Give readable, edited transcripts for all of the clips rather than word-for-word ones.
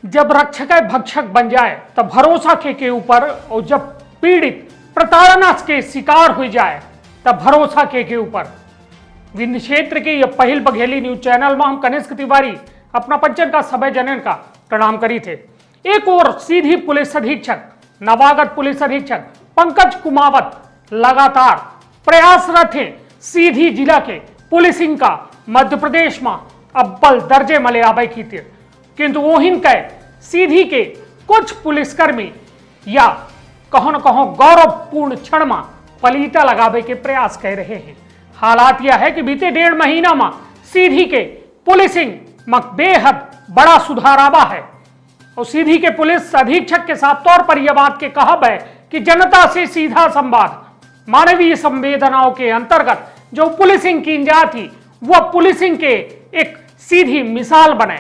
जब रक्षक भक्षक बन जाए तब भरोसा के ऊपर, और जब पीड़ित प्रताड़ना के शिकार हो जाए तब भरोसा के ऊपर। विंध्य क्षेत्र के यह पहल बघेली न्यूज चैनल में हम कनिष्क तिवारी अपना पंचन का सभय जनन का प्रणाम करी थे। एक और सीधी पुलिस अधीक्षक नवागत पुलिस अधीक्षक पंकज कुमावत लगातार प्रयासरत हैं सीधी जिला के पुलिसिंग का मध्य प्रदेश में अव्वल दर्जे मले आबे की तिर, किंतु वोहिन कह सीधी के कुछ पुलिसकर्मी या कहो न कहो गौरवपूर्ण क्षण में पलीता लगावे के प्रयास कर रहे हैं। हालात यह है कि बीते 1.5 महीना में सीधी के पुलिसिंग में बेहद बड़ा सुधार आवा है, और सीधी के पुलिस अधीक्षक के साफ तौर पर यह बात के कहब है कि जनता से सीधा संवाद, मानवीय संवेदनाओं के अंतर्गत जो पुलिसिंग की जा थी वह पुलिसिंग के एक सीधी मिसाल बने।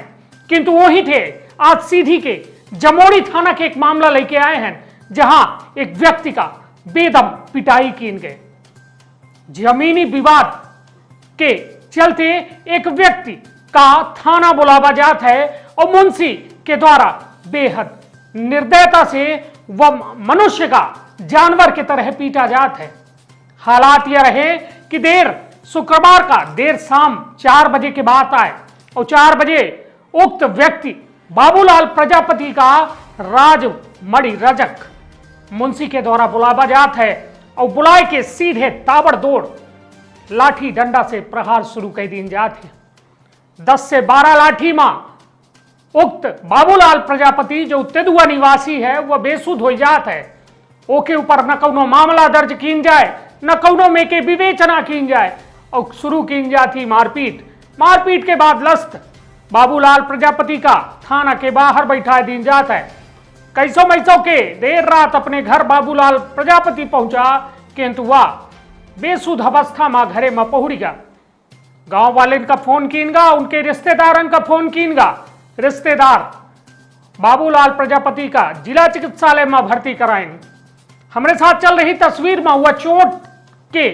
किंतु वही थे आज सीधी के जमोड़ी थाना के एक मामला लेके आए हैं जहां एक व्यक्ति का बेदम पिटाई की गए। जमीनी विवाद के चलते एक व्यक्ति का थाना बुलावा जाता है और मुंशी के द्वारा बेहद निर्दयता से वह मनुष्य का जानवर की तरह पीटा जाता है। हालात यह रहे कि शुक्रवार का देर शाम 4 बजे के बाद आए और 4 बजे उक्त व्यक्ति बाबूलाल प्रजापति का राजमणि रजक मुंशी के द्वारा बुलावा जाता है और बुलाए के सीधे ताबड़तोड़ लाठी डंडा से प्रहार शुरू कर दी जाती है। 10 से 12 लाठी में उक्त बाबूलाल प्रजापति जो तेदुआ निवासी है वह बेसुध हो जाता है। ओके ऊपर न कौनो मामला दर्ज की जाए न कौनो में के विवेचना की जाए और शुरू की जाती मारपीट के बाद लस्त बाबूलाल प्रजापति का थाना के बाहर बैठा दी जाता है। कैसो मैसो के देर रात अपने घर बाबूलाल प्रजापति पहुंचा, किंतु वह बेसुध अवस्था में घरे में पहुंचेगा। गांव वाले का फोन कीनगा, उनके रिश्तेदारन का फोन कीनगा। रिश्तेदार बाबूलाल प्रजापति का जिला चिकित्सालय में भर्ती कराएंगे। हमारे साथ चल रही तस्वीर में हुआ चोट के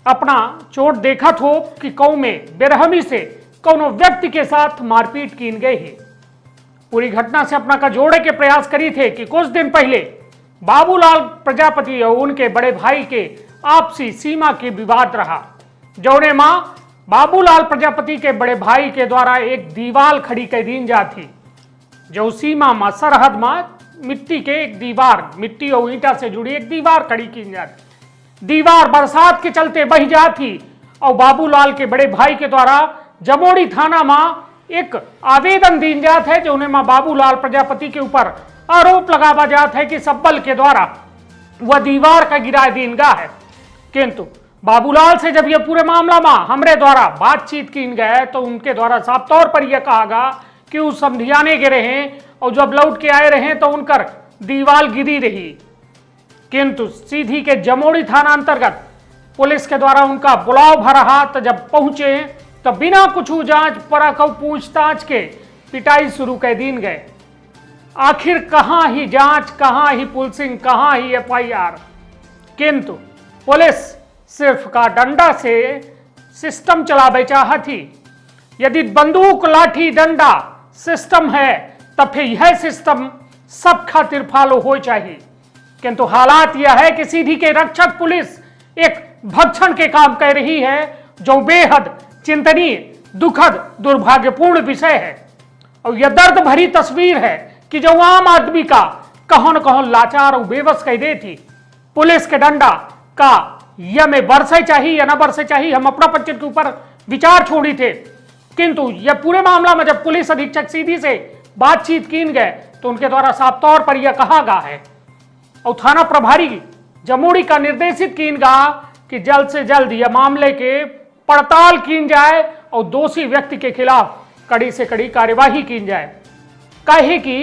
अपना चोट देखा थो कि कौ में बेरहमी से कौनो व्यक्ति के साथ मारपीट की गई है। पूरी घटना से अपना का जोड़े के प्रयास करी थे कि कुछ दिन पहले बाबूलाल प्रजापति और उनके बड़े भाई के आपसी सीमा के विवाद रहा, जोड़े मां बाबूलाल प्रजापति के बड़े भाई के द्वारा एक दीवार खड़ी कर दी जाती, जो सीमा में सरहद में मिट्टी के एक दीवार, मिट्टी और ईंटा से जुड़ी एक दीवार खड़ी की जाती। दीवार बरसात के चलते बह जाती और बाबूलाल के बड़े भाई के द्वारा जमोड़ी थाना में एक आवेदन दी जाता है जो उन्हें मां बाबूलाल प्रजापति के ऊपर आरोप लगावा जाता है कि सब्बल के द्वारा वह दीवार का गिरा दीनगा है। किंतु बाबूलाल से जब यह पूरे मामला में हमरे द्वारा बातचीत की गए तो उनके द्वारा साफ तौर पर यह कहा गया कि उस समझियाने गिरे हैं और जब लौट के आए रहे तो उनकर दीवार गिरी रही। किंतु सीधी के जमोड़ी थाना अंतर्गत पुलिस के द्वारा उनका बुलाव भरा, तो जब पहुंचे तो बिना कुछ जांच परख पूछताछ के पिटाई शुरू कर दी गए। आखिर कहां ही जांच, कहां ही पुलिसिंग, कहां ही FIR। किंतु पुलिस सिर्फ का डंडा से सिस्टम चलावे चाहती। यदि बंदूक लाठी डंडा सिस्टम है तब फिर यह सिस्टम सब खातिर फॉलो हो चाहिए। किंतु हालात यह है कि सीधी के रक्षक पुलिस एक भक्षण के काम कर रही है, जो बेहद चिंतनीय, दुखद, दुर्भाग्यपूर्ण विषय है। और यह दर्द भरी तस्वीर है कि जो आम आदमी का कहो न कहो लाचार और बेबस कह देती। पुलिस के डंडा का यह में बरसे चाहिए या न बरसे चाहिए, हम अपना पंचायत के ऊपर विचार छोड़ी थे। किंतु यह पूरे मामला में जब पुलिस अधीक्षक सीधी से बातचीत की गए तो उनके द्वारा साफ तौर पर यह कहा गया है और थाना प्रभारी जमोड़ी का निर्देशित की गया कि जल्द से जल्द यह मामले के पड़ताल की जाए और दोषी व्यक्ति के खिलाफ कड़ी से कड़ी कार्यवाही की जाए। कहे कि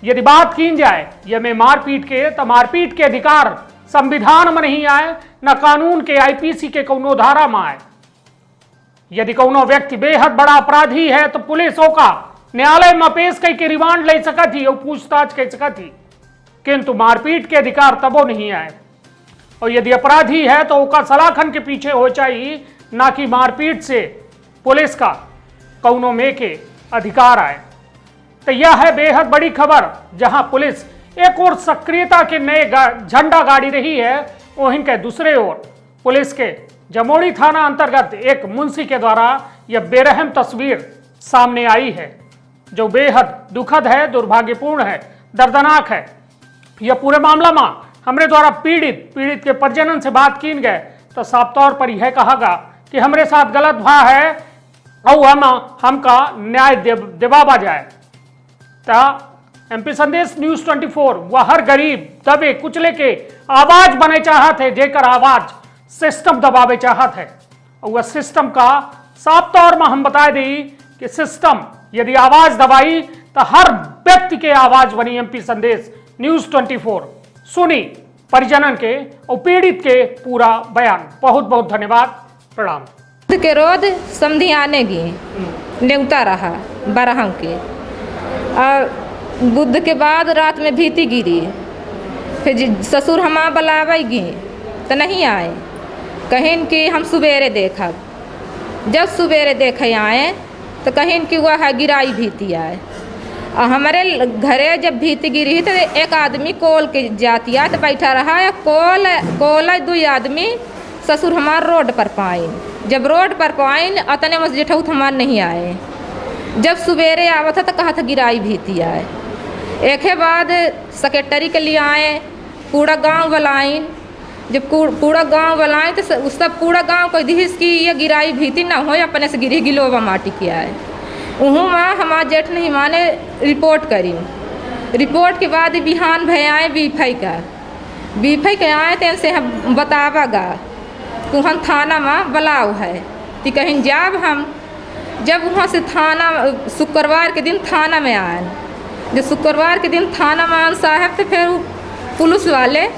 यदि बात की जाए यह में मारपीट के, तो मारपीट के अधिकार संविधान में नहीं आए, न कानून के IPC के कोनो धारा में आए। यदि कोनो व्यक्ति बेहद बड़ा अपराधी है तो पुलिस का न्यायालय में पेश करके रिमांड ले सकती और पूछताछ कर सकती, किंतु मारपीट के अधिकार तबो नहीं आए। और यदि अपराधी है तो उसका सलाखन के पीछे हो चाहिए, ना कि मारपीट से पुलिस का कौनों में के अधिकार आए। तो यह है बेहद बड़ी खबर, जहां पुलिस एक और सक्रियता के नए झंडा गाड़ी रही है, वहीं के दूसरे ओर पुलिस के जमोड़ी थाना अंतर्गत एक मुंशी के द्वारा यह बेरहम तस्वीर सामने आई है, जो बेहद दुखद है, दुर्भाग्यपूर्ण है, दर्दनाक है। यह पूरे मामला में हमारे द्वारा पीड़ित के परिजनन से बात की गए तो साफ तौर पर यह कहा कि हमारे साथ गलत भा है और हमका न्याय दिवाबा जाए। एमपी संदेश न्यूज 24 वह हर गरीब दबे कुचले के आवाज बने चाहत है, जेकर आवाज सिस्टम दबावे चाहत है। और वह सिस्टम का साफ तौर में हम बता दी कि सिस्टम यदि आवाज दबाई तो हर व्यक्ति के आवाज बनी। एमपी संदेश न्यूज 24 सुनी परिजनन के और पीड़ित के पूरा बयान। बहुत बहुत धन्यवाद, प्रणाम। के रोज समधी आने गी न्योता रहा बरहम के, और बुध के बाद रात में भीती गिरी। फिर ससुर हम बुलावेगी तो नहीं आए, कहीं कि हम सवेरे देखब। जब सवेरे देखे आए तो कहीं कि वह है गिराई भीती आए। और हमारे घरे जब भीती गिरी तो एक आदमी कोल के जाती आए तो बैठा रहा है। कोल 2 आदमी ससुर हमार रोड पर पाइन। जब रोड पर पाइन अतने मस जेठौत हमार नहीं आए। जब सवेरे आवा था तो कहा था गिराई भीती आए। एक है बाद सेक्रेटरी के लिए आए, पूरा गांव बुलाइन। जब पूरा गांव बुलाएं तो सब पूरा गांव को दिहिस कि ये गिराई भीती ना हो, अपने से गिरी गिलोबा माटी के आए। उहूँ माँ हमारे जेठ नहीं माने रिपोर्ट करी। रिपोर्ट के बाद बिहान भय आए बीफई के आए तो से हम बतावागा कि हम थाना में बुलाओ है कि कहीं जाब हम। जब वहाँ से थाना शुक्रवार के दिन थाना में आए, जब शुक्रवार के दिन थाना में आन साहब तो फिर पुलिस वाले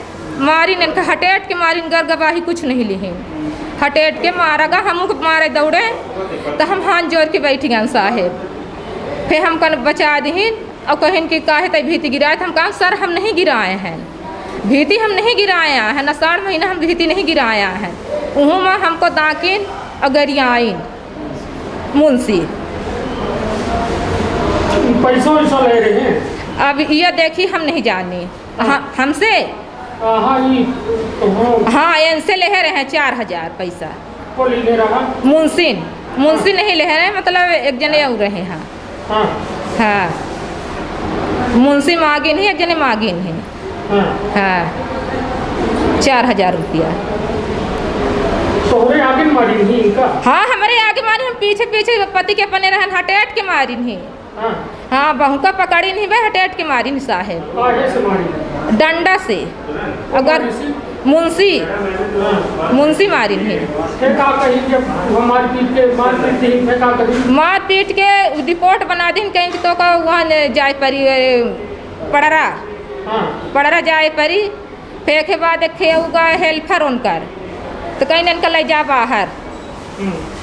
मारी ने हटेट के मारी गर गवाही कुछ नहीं ली। हटेट के मारागा हम मारे दौड़े तो हम हाथ जोड़ के बैठ गए साहेब। फिर हम कन बचा दीन और कहीं कि काहे तय भीती गिराए। तो हम कहा सर हम नहीं गिराए हैं, भीती हम नहीं गिराए हैं, न 4 महीना हम भीती नहीं गिराया हैं। उहूँ में हमको दाकिन अगरियाइन मुंशी पैसा ले रहे हैं। अब ये देखी हम नहीं जानी। हमसे हाँ इनसे ले रहे हैं 4000 पैसा। ले रहा मुंशी नहीं ले रहे, मतलब एक जने और रहे हैं। हाँ मुंशी मागिन ही, एक जने मागिन है। हाँ 4000 रुपया। तोहरे आगे मारी नहीं इनका? हाँ हमारे आगे मारी, हम पीछे पति के अपने रहन हटेट के मारी नहीं। हाँ बहू का पकड़ी नहीं भाई, हटेट के मारी नहीं साहेब। डंडा से। अगर मुंशी मारी नहीं। मार पीट के रिपोर्ट बना दी कहीं तो का वहाँ जाए परी पड़रा जाए परी। फिर के बाद खेगा हेल्पर उनकर तो कहीं इनका ले जा बाहर।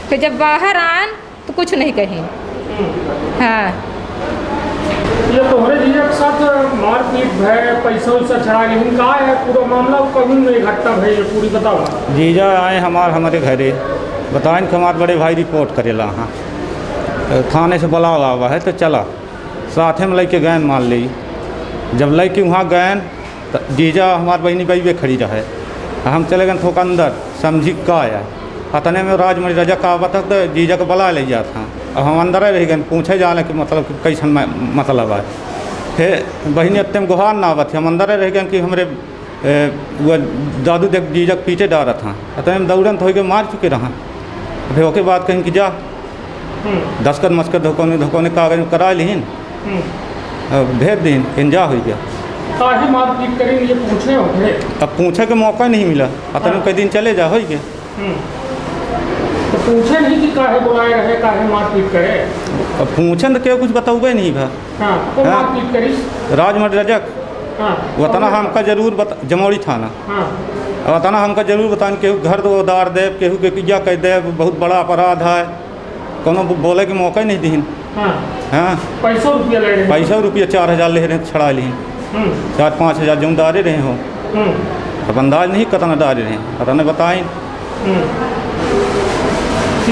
फिर जब बाहर आन तो कुछ नहीं कहीं। हाँ ये तोहरे जीजा के साथ मारपीट भय, पैसा वैसा छड़ा लेकिन का है पूरा मामला कभी नहीं घटना भाई, पूरी बताओ। जीजा आए हमारे घरे बताएं कि हमारे बड़े भाई रिपोर्ट करेला। हाँ थाने से बुलावा हुआ है तो चला साथे में लेके गए मान ली। जब लेके वहाँ गए तो जीजा हमारे बहनी बई खड़ी रहे। हम चले गए थोक अंदर समझी का आया अतने में राजमणि रजा का बता तो जीजा को बुला ले जा था। अब हम अंदर रह गए पूछे जाने कि मतलब कैसन मतलब है। फिर बहनी अत्ते में गुहार ना आवत हम अंदर रह गए कि हमारे वो दादू देख जीजा के पीछे डारा था। अतने में दौड़न तो हो मार चुके रहा। फिर उसके बाद कहीं कि जा दस्खत मस्खत धोकोने कागज में करा लीन भेज दीन इन जा हो गया। मारपीट करेंगे पूछे अब पूछे के मौका नहीं मिला। अतने कई दिन चले जा हो गया। तो पूछे नहीं कि काहे बुलाए रहे, काहे मारपीट करे? अब पूछन तो क्यों कुछ बताऊगे नहीं भा। तो मारपीट करी राजमणि रजक वतना हमका जरूर जमोड़ी थाना वतना हमका जरूर बतान केहू घर दो उदार दे, केहू के किया कह दे, बहुत बड़ा अपराध है। कोनो बोले के मौका ही नहीं दीन। हाँ पैसा रुपया 4000 ले रहे छड़ा ली। 4-5 हज़ार जो डारे रहे हो अब अंदाज नहीं कतना डारे रहे अतने बताएं।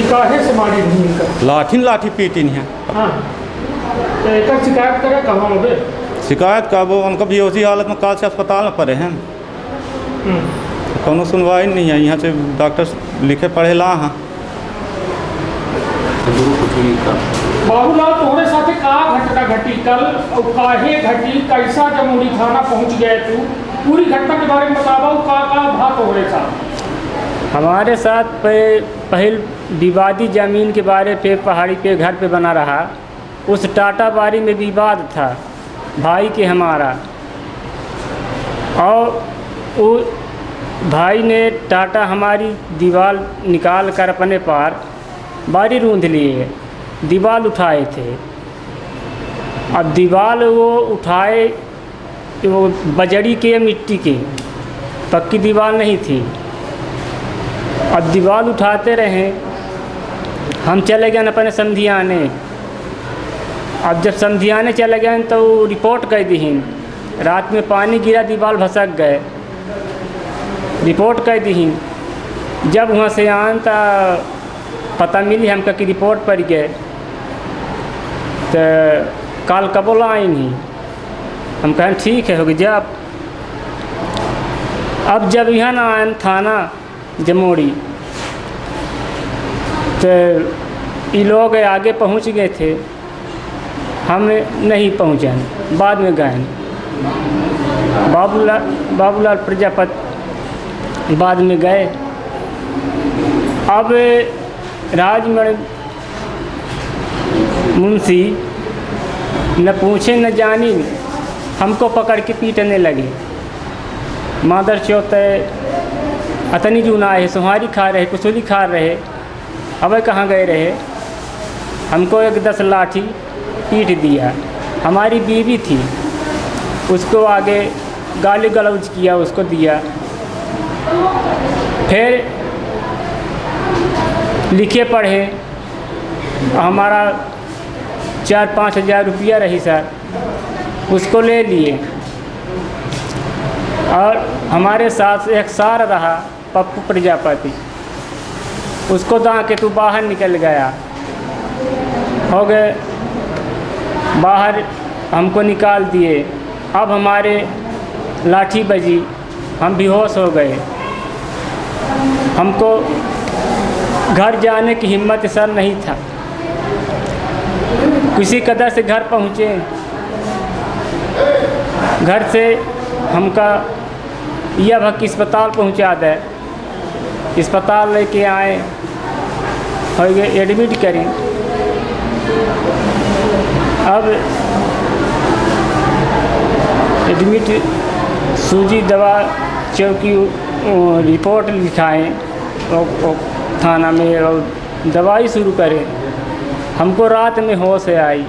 काहे से मारी नहीं? लाठी पीटी नहीं है। तो एक शिकायत करे कहाँ हो गए? शिकायत का वो उनका भी उसी हालत में काल से अस्पताल में पड़े हैं। कोनो सुनवाई नहीं है, यहाँ से डॉक्टर लिखे पढ़े ला हाँ। बाबूलाल तोहरे साथे का घटना घटी कल और काहे घटी, कैसा जमुई थाना पहुंच गए तू? पूरी घटना के बारे में बताओ, का बात तोहरे साथ? हमारे साथ पहल विवादी ज़मीन के बारे पे पहाड़ी पे घर पे बना रहा, उस टाटा बारी में विवाद था भाई के हमारा, और वो भाई ने टाटा हमारी दीवार निकाल कर अपने पार बारी रूंध लिए, दीवार उठाए थे। अब दीवार वो उठाए, वो बजड़ी के मिट्टी के, पक्की दीवार नहीं थी। अब दीवार उठाते रहे, हम चले गए अपने समधियाने। अब जब समधियाने चले गए तो रिपोर्ट कर दी, रात में पानी गिरा, दीवार भसक गए, रिपोर्ट कर दी। जब वहाँ से आन तो पता मिली हमका कि रिपोर्ट पर गए, तो कल कबोला आई नहीं। हम कहें ठीक है, हो गया। अब जब यहाँ ना आए थाना जमोड़ी, तो ये लोग आगे पहुँच गए थे, हम नहीं पहुँचे, बाद में गए। बाबूलाल प्रजापति बाद में गए। अब राजमणि मुंशी न पूछे न जानी, हमको पकड़ के पीटने लगे। मादर चौथ अतनी जूना है, सुहारी खा रहे, कुसुली खा रहे, अब कहाँ गए रहे। हमको एक 10 लाठी पीट दिया। हमारी बीवी थी, उसको आगे गाली गलौज किया, उसको दिया। फिर लिखे पढ़े, हमारा 4-5 हज़ार रुपया रही सर, उसको ले लिए। और हमारे साथ एक सार रहा पप्पू प्रजापति, उसको दा के तू बाहर निकल गया। हो गए बाहर, हमको निकाल दिए। अब हमारे लाठी बजी, हम बेहोश हो गए। हमको घर जाने की हिम्मत सर नहीं था। किसी कदर से घर पहुँचे, घर से हमका यह भक्की अस्पताल पहुँचा दे। अस्पताल लेके आए, हो गए एडमिट करें। अब एडमिट, सूजी दवा चौकी रिपोर्ट लिखाएं थाना में, और दवाई शुरू करें। हमको रात में होश आई।